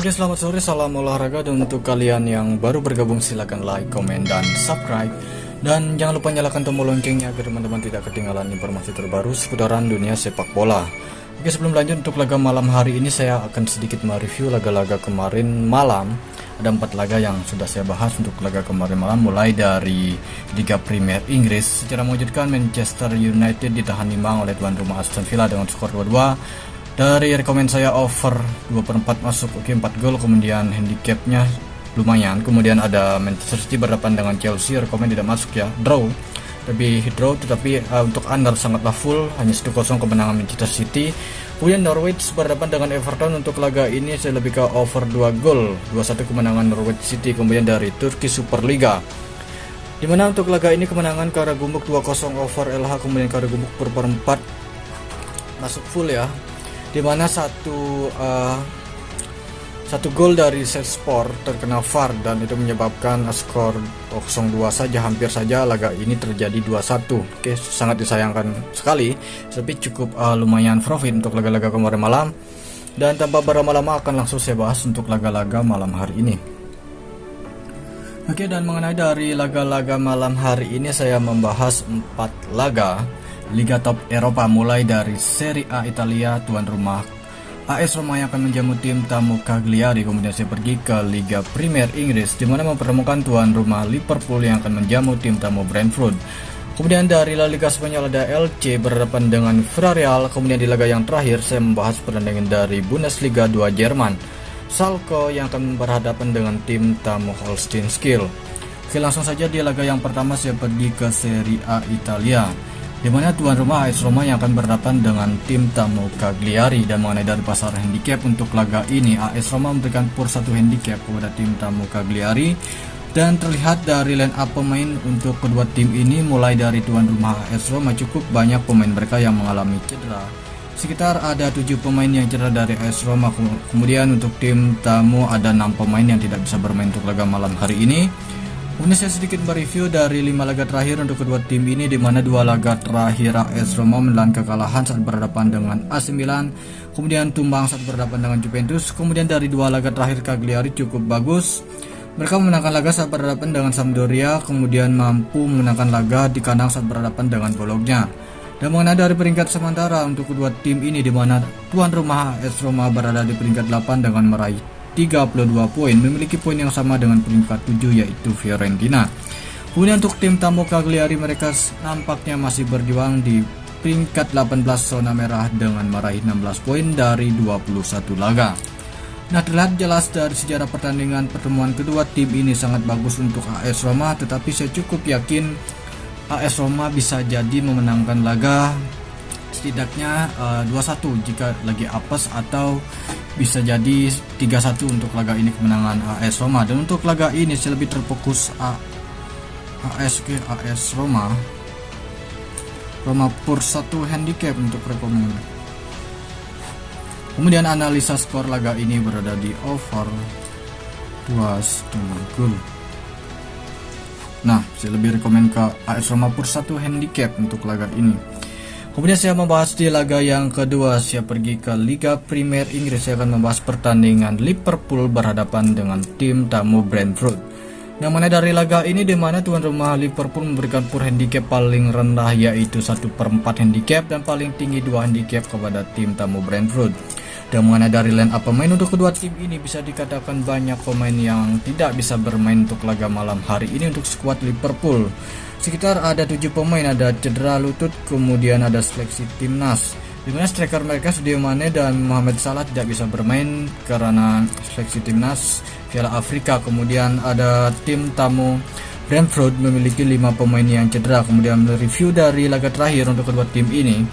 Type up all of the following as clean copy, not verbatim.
Oke, selamat sore, salam olahraga. Dan untuk kalian yang baru bergabung silahkan like, komen, dan subscribe. Dan jangan lupa nyalakan tombol loncengnya agar teman-teman tidak ketinggalan informasi terbaru seputaran dunia sepak bola. Oke, sebelum lanjut untuk laga malam hari ini saya akan sedikit mereview laga-laga kemarin malam. Ada 4 laga yang sudah saya bahas untuk laga kemarin malam, mulai dari Liga Premier Inggris. Secara mengejutkan, Manchester United ditahan imbang oleh tuan rumah Aston Villa dengan skor 2-2. Dari rekomend saya over 2/4 masuk, oke, 4 gol. Kemudian handicapnya lumayan. Kemudian ada Manchester City berhadapan dengan Chelsea, rekomend tidak masuk ya, draw. Tetapi untuk under sangatlah full, hanya 1-0 kemenangan Manchester City. Kemudian Norwich berhadapan dengan Everton, untuk laga ini saya lebih ke over 2 gol, 2-1 kemenangan Norwich City. Kemudian dari Turki Superliga, dimana untuk laga ini kemenangan Karagümrük 2-0 over LH. Kemudian Karagümrük per 4 masuk full ya, dimana satu gol dari Selspor terkena VAR dan itu menyebabkan skor 0-2 saja. Hampir saja laga ini terjadi 2-1. Oke, sangat disayangkan sekali, tapi cukup lumayan profit untuk laga-laga kemarin malam. Dan tanpa berlama-lama akan langsung saya bahas untuk laga-laga malam hari ini. Oke, dan mengenai dari laga-laga malam hari ini saya membahas 4 laga Liga Top Eropa, mulai dari Serie A Italia, tuan rumah AS Roma yang akan menjamu tim tamu Cagliari. Kemudian saya pergi ke Liga Premier Inggris, di mana mempertemukan tuan rumah Liverpool yang akan menjamu tim tamu Brentford. Kemudian dari La Liga Spanyol ada Elche berhadapan dengan Villarreal. Kemudian di laga yang terakhir saya membahas pertandingan dari Bundesliga 2 Jerman, Schalke yang akan berhadapan dengan tim tamu Holstein Kiel. Oke, langsung saja di laga yang pertama saya pergi ke Serie A Italia, di mana tuan rumah AS Roma yang akan berhadapan dengan tim tamu Cagliari. Dan mengenai dari pasar handicap untuk laga ini, AS Roma memberikan pur 1 handicap kepada tim tamu Cagliari. Dan terlihat dari line up pemain untuk kedua tim ini, mulai dari tuan rumah AS Roma cukup banyak pemain mereka yang mengalami cedera. Sekitar ada 7 pemain yang cedera dari AS Roma. Kemudian untuk tim tamu ada 6 pemain yang tidak bisa bermain untuk laga malam hari ini. Kemudian saya sedikit mereview dari 5 laga terakhir untuk kedua tim ini, di mana 2 laga terakhir AS Roma menelan kekalahan saat berhadapan dengan AC Milan, kemudian tumbang saat berhadapan dengan Juventus. Kemudian dari 2 laga terakhir Cagliari cukup bagus. Mereka memenangkan laga saat berhadapan dengan Sampdoria, kemudian mampu memenangkan laga di kandang saat berhadapan dengan Bologna. Dan mengenai dari peringkat sementara untuk kedua tim ini, di mana tuan rumah AS Roma berada di peringkat 8 dengan meraih 32 poin, memiliki poin yang sama dengan peringkat 7 yaitu Fiorentina. Kemudian untuk tim tamu Cagliari, mereka nampaknya masih berjuang di peringkat 18 zona merah dengan meraih 16 poin dari 21 laga. Nah, terlihat jelas dari sejarah pertandingan pertemuan kedua tim ini sangat bagus untuk AS Roma, tetapi saya cukup yakin AS Roma bisa jadi memenangkan laga setidaknya 2-1 jika lagi apes, atau bisa jadi 3-1 untuk laga ini kemenangan AS Roma. Dan untuk laga ini saya lebih terfokus AS Roma pur 1 handicap untuk rekomend. Kemudian analisa skor laga ini berada di over 2,5 gol. Nah, saya lebih rekomend ke AS Roma pur 1 handicap untuk laga ini. Kemudian saya membahas di laga yang kedua, saya pergi ke Liga Premier Inggris. Saya akan membahas pertandingan Liverpool berhadapan dengan tim tamu Brentford. Yang mana dari laga ini, di mana tuan rumah Liverpool memberikan pur handicap paling rendah yaitu 1/4 handicap, dan paling tinggi 2 handicap kepada tim tamu Brentford. Dan mengenai dari line up pemain untuk kedua tim ini, bisa dikatakan banyak pemain yang tidak bisa bermain untuk laga malam hari ini untuk skuad Liverpool. Sekitar ada 7 pemain ada cedera lutut, kemudian ada seleksi timnas, dimana striker mereka Sadio Mane dan Mohamed Salah tidak bisa bermain karena seleksi timnas Piala Afrika. Kemudian ada tim tamu Brentford memiliki 5 pemain yang cedera. Kemudian review dari laga terakhir untuk kedua tim ini,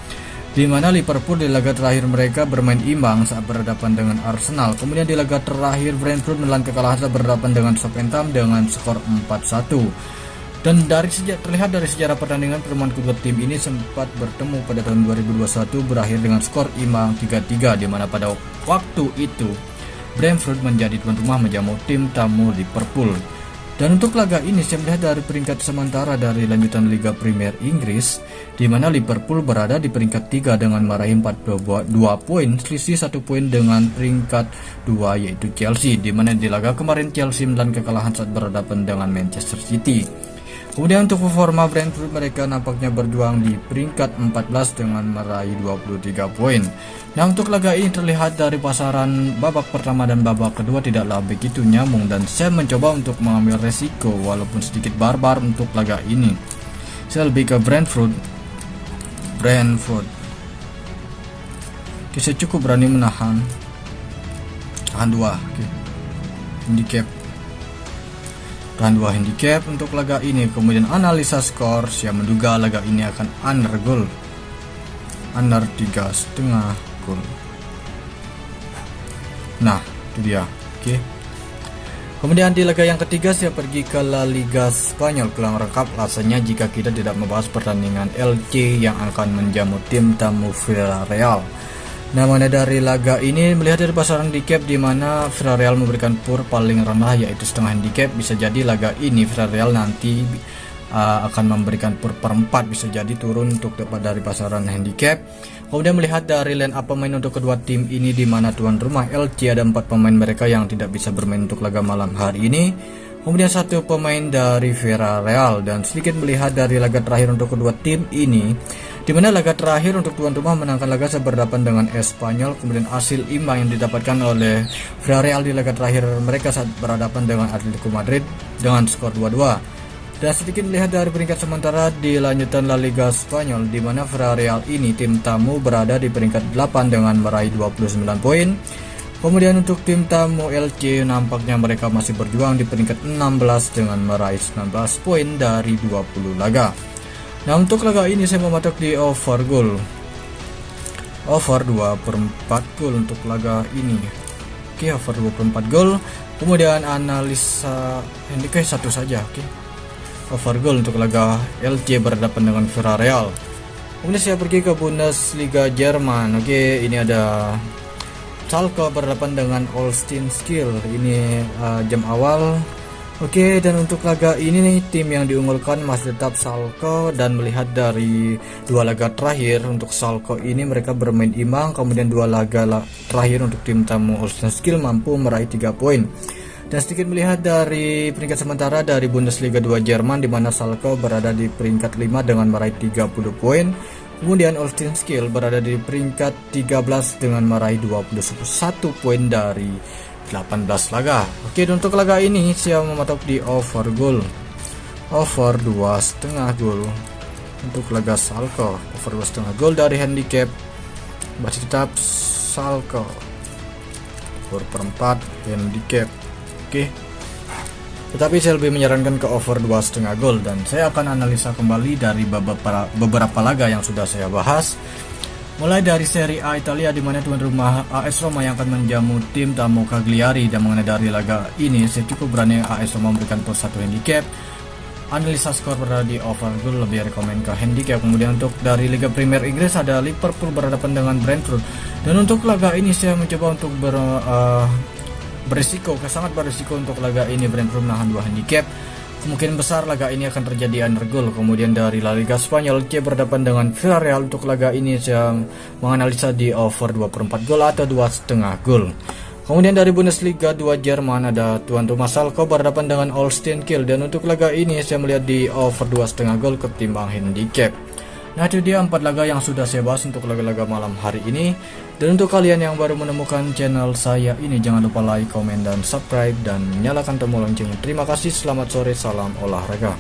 di mana Liverpool di laga terakhir mereka bermain imbang saat berhadapan dengan Arsenal. Kemudian di laga terakhir Brentford menelan kekalahan saat berhadapan dengan Southampton dengan skor 4-1. Dan terlihat dari sejarah pertandingan pertemuan kedua tim ini sempat bertemu pada tahun 2021 berakhir dengan skor imbang 3-3, di mana pada waktu itu Brentford menjadi tuan rumah menjamu tim tamu Liverpool. Dan untuk laga ini saya melihat dari peringkat sementara dari lanjutan Liga Premier Inggris, di mana Liverpool berada di peringkat 3 dengan meraih 42 poin, selisih 1 poin dengan peringkat 2 yaitu Chelsea, di mana di laga kemarin Chelsea menelan kekalahan saat berhadapan dengan Manchester City. Kemudian untuk performa Brentford, mereka nampaknya berjuang di peringkat 14 dengan meraih 23 poin. Nah, untuk laga ini terlihat dari pasaran babak pertama dan babak kedua tidaklah begitu nyambung, dan saya mencoba untuk mengambil resiko walaupun sedikit barbar untuk laga ini. Saya lebih ke Brentford. Oke, saya cukup berani menahan. Tahan 2. Oke. Handicap. Tahan 2 handicap untuk laga ini. Kemudian analisa skor, saya menduga laga ini akan under goal. Under 3,5 gol. Nah, itu dia. Oke. Kemudian di laga yang ketiga saya pergi ke La Liga Spanyol. Kurang lengkap rasanya jika kita tidak membahas pertandingan LC yang akan menjamu tim tamu Villarreal. Nah, mana dari laga ini melihat dari pasaran handicap di mana Villarreal memberikan pur paling rendah yaitu setengah handicap, bisa jadi laga ini Villarreal nanti akan memberikan pur per 4, bisa jadi turun untuk dapat dari pasaran handicap. Kemudian melihat dari line up pemain untuk kedua tim ini, di mana tuan rumah LC ada 4 pemain mereka yang tidak bisa bermain untuk laga malam hari ini. Kemudian 1 pemain dari Villarreal, dan sedikit melihat dari laga terakhir untuk kedua tim ini, di mana laga terakhir untuk tuan rumah menangkan laga berhadapan dengan Espanyol. Kemudian hasil imbang yang didapatkan oleh Villarreal di laga terakhir mereka saat berhadapan dengan Atletico Madrid dengan skor 2-2. Dan sedikit melihat dari peringkat sementara di lanjutan La Liga Spanyol, di mana Villarreal ini tim tamu berada di peringkat 8 dengan meraih 29 poin. Kemudian untuk tim tamu LC nampaknya mereka masih berjuang di peringkat 16 dengan meraih 19 poin dari 20 laga. Nah, untuk laga ini saya mematok di over goal. Over 2/4 gol untuk laga ini. Oke, over 2/4 gol. Kemudian analisa handicap 1 saja, oke. Over goal untuk laga LC berhadapan dengan Villarreal. Kemudian saya pergi ke Bundesliga Jerman. Oke, ini ada Schalke berhadapan dengan Holstein Kiel. Ini jam awal. Oke, dan untuk laga ini nih, tim yang diunggulkan masih tetap Schalke, dan melihat dari 2 laga terakhir untuk Schalke ini mereka bermain imbang. Kemudian 2 laga terakhir untuk tim tamu Holstein Kiel mampu meraih 3 poin. Dan sedikit melihat dari peringkat sementara dari Bundesliga 2 Jerman, di mana Schalke berada di peringkat 5 dengan meraih 30 poin. Kemudian Holstein Kiel berada di peringkat 13 dengan meraih 21 poin dari 18 laga. Oke, dan untuk laga ini saya mematok di over goal. Over 2,5 gol untuk laga Schalke. Over 2,5 gol dari handicap masih tetap Schalke. Over per 4 handicap. Oke. Tetapi saya lebih menyarankan ke over 2,5 gol, dan saya akan analisa kembali dari beberapa laga yang sudah saya bahas. Mulai dari Serie A Italia, di mana tuan rumah AS Roma yang akan menjamu tim tamu Cagliari, dan mengenai dari laga ini saya cukup berani AS Roma memberikan plus 1 handicap. Analisa skor berada di over goal, lebih rekomen ke handicap. Kemudian untuk dari Liga Premier Inggris ada Liverpool berhadapan dengan Brentford, dan untuk laga ini saya mencoba untuk sangat berisiko untuk laga ini. Brentford menahan 2 handicap. Kemungkinan besar laga ini akan terjadi under goal. Kemudian dari La Liga Spanyol, C berhadapan dengan Villarreal. Untuk laga ini saya menganalisa di over 2/4 gol atau 2,5 gol. Kemudian dari Bundesliga 2 Jerman ada tuan rumah Schalke berhadapan dengan Holstein Kiel, dan untuk laga ini saya melihat di over 2,5 gol ketimbang handicap. Nah, itu dia 4 laga yang sudah saya bahas untuk laga-laga malam hari ini. Dan untuk kalian yang baru menemukan channel saya ini, jangan lupa like, komen, dan subscribe, dan nyalakan tombol loncengnya. Terima kasih, selamat sore, salam olahraga.